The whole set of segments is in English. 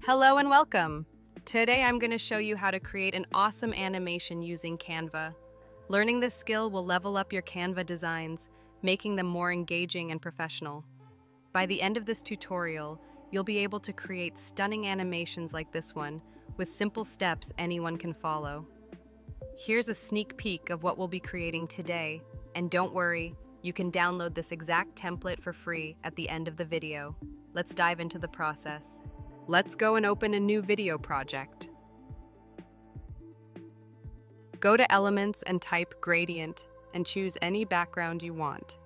Hello and welcome! Today I'm going to show you how to create an awesome animation using Canva. Learning this skill will level up your Canva designs, making them more engaging and professional. By the end of this tutorial, you'll be able to create stunning animations like this one, with simple steps anyone can follow. Here's a sneak peek of what we'll be creating today, and don't worry, you can download this exact template for free at the end of the video. Let's dive into the process. Let's go and open a new video project. Go to Elements and type Gradient and choose any background you want.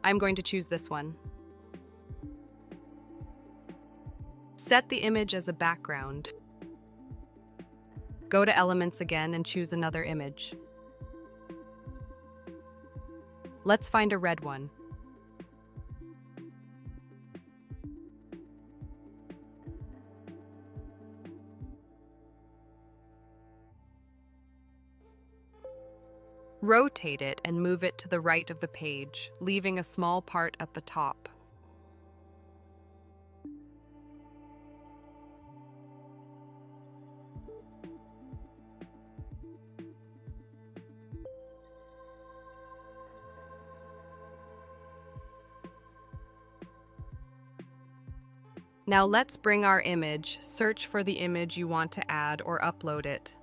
I'm going to choose this one. Set the image as a background. Go to Elements again and choose another image. Let's find a red one. Rotate it and move it to the right of the page, leaving a small part at the top. Now let's bring our image, search for the image you want to add or upload it.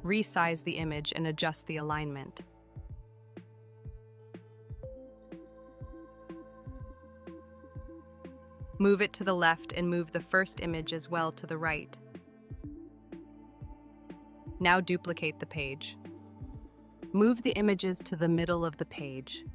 Resize the image and adjust the alignment. Move it to the left and move the first image as well to the right. Now duplicate the page. Move the images to the middle of the page.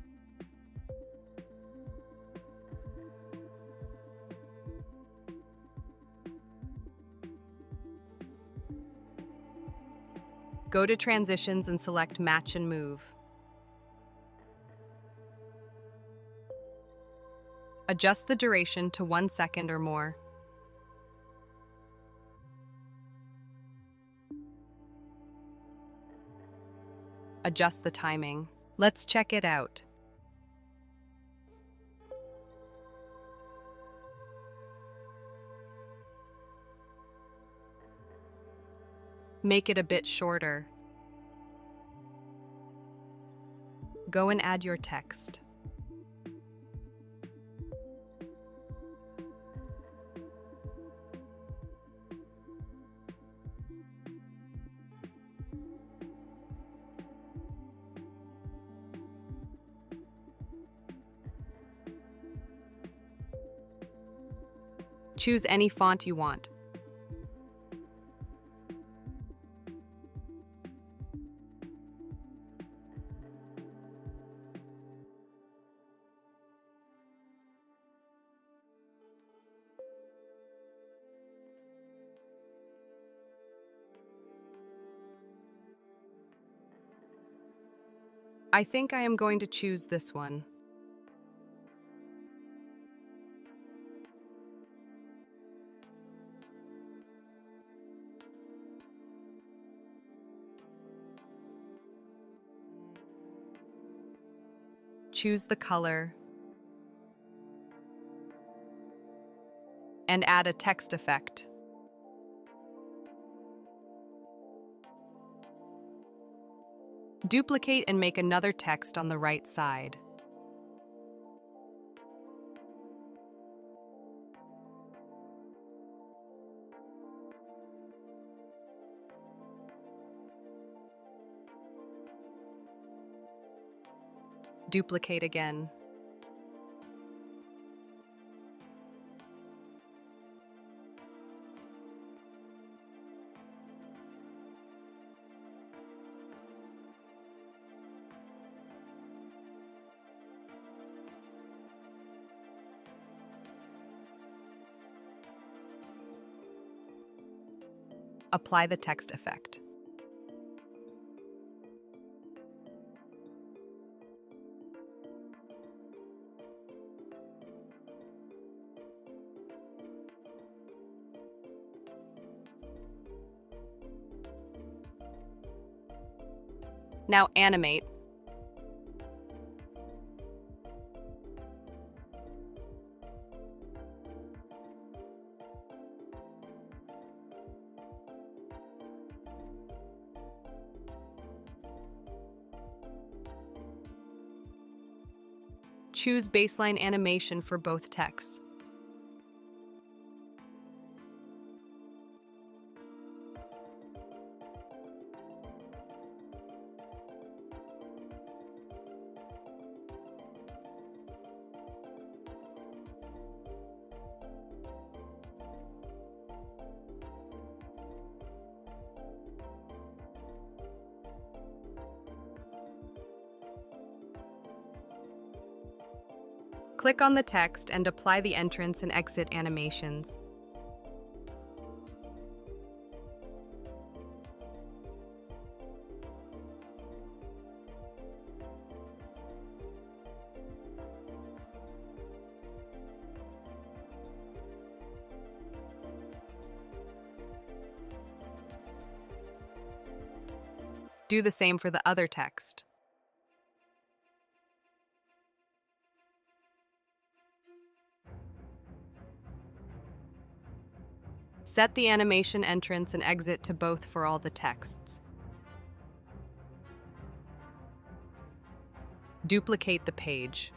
Go to Transitions and select Match and Move. Adjust the duration to 1 second or more. Adjust the timing. Let's check it out. Make it a bit shorter. Go and add your text. Choose any font you want. I think I am going to choose this one. Choose the color and add a text effect. Duplicate and make another text on the right side. Duplicate again. Apply the text effect. Now animate. Choose baseline animation for both texts. Click on the text and apply the entrance and exit animations. Do the same for the other text. Set the animation entrance and exit to both for all the texts. Duplicate the page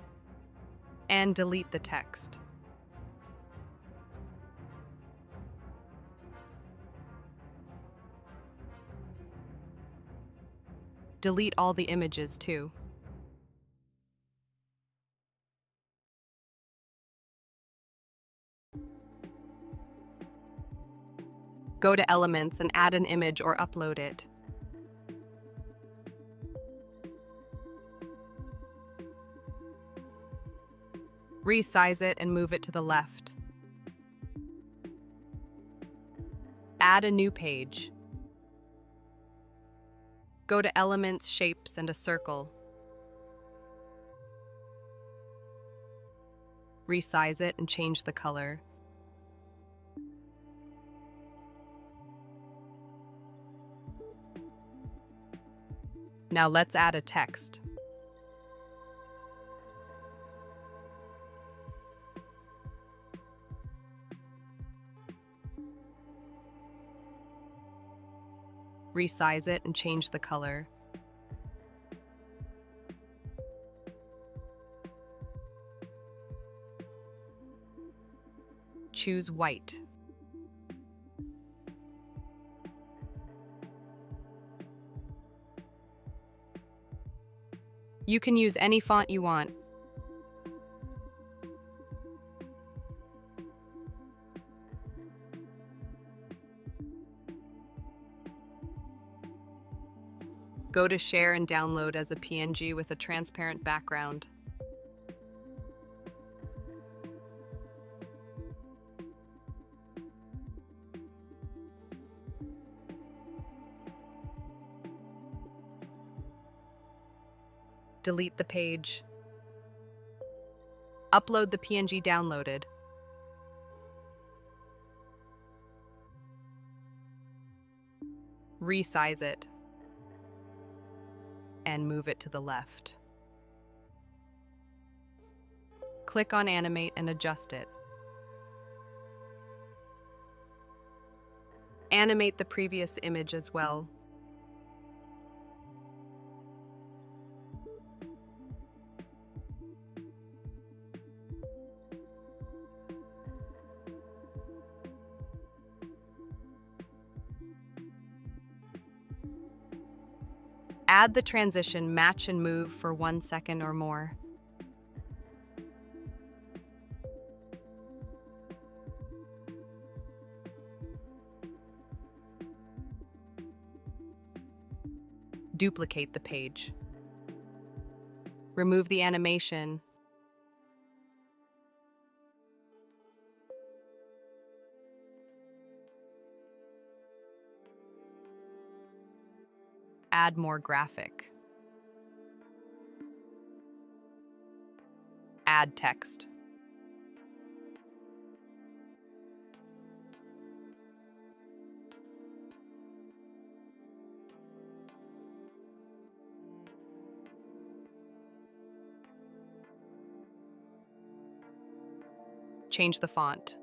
and delete the text. Delete all the images too. Go to Elements and add an image or upload it. Resize it and move it to the left. Add a new page. Go to Elements, Shapes, and a circle. Resize it and change the color. Now let's add a text. Resize it and change the color. Choose white. You can use any font you want. Go to Share and download as a PNG with a transparent background. Delete the page. Upload the PNG downloaded. Resize it and move it to the left. Click on Animate and adjust it. Animate the previous image as well. Add the transition match and move for 1 second or more. Duplicate the page. Remove the animation. Add more graphic. Add text. Change the font.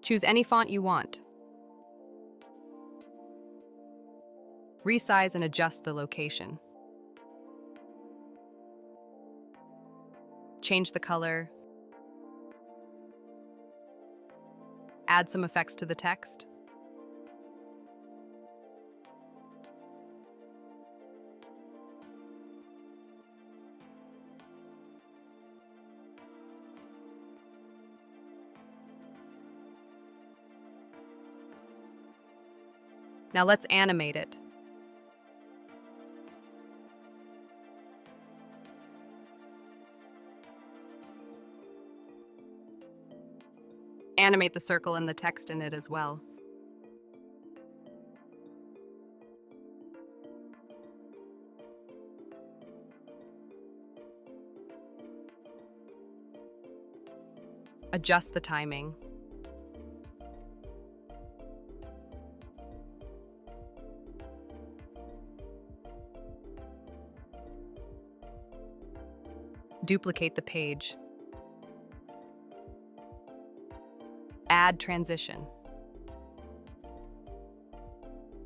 Choose any font you want. Resize and adjust the location. Change the color. Add some effects to the text. Now let's animate it. Animate the circle and the text in it as well. Adjust the timing. Duplicate the page. Add transition.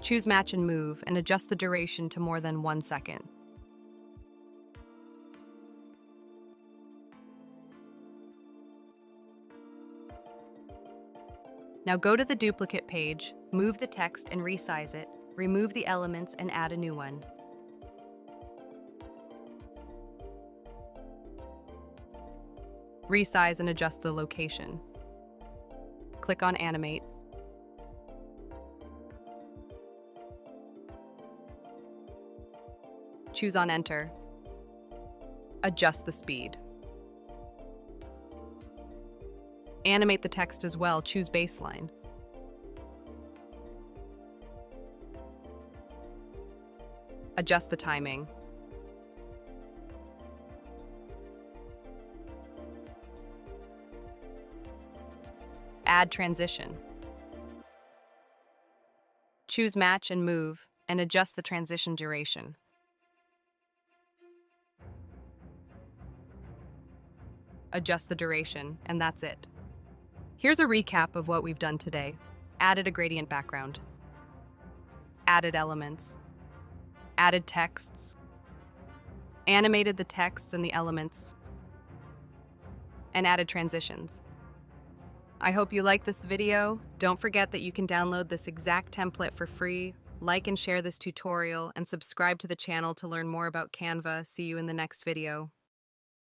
Choose match and move and adjust the duration to more than 1 second. Now go to the duplicate page, move the text and resize it, remove the elements and add a new one. Resize and adjust the location. Click on Animate. Choose on Enter. Adjust the speed. Animate the text as well. Choose Baseline. Adjust the timing. Add transition. Choose match and move and adjust the transition duration. Adjust the duration, and that's it. Here's a recap of what we've done today. Added a gradient background. Added elements. Added texts. Animated the texts and the elements. And added transitions. I hope you like this video. Don't forget that you can download this exact template for free. Like and share this tutorial and subscribe to the channel to learn more about Canva. See you in the next video.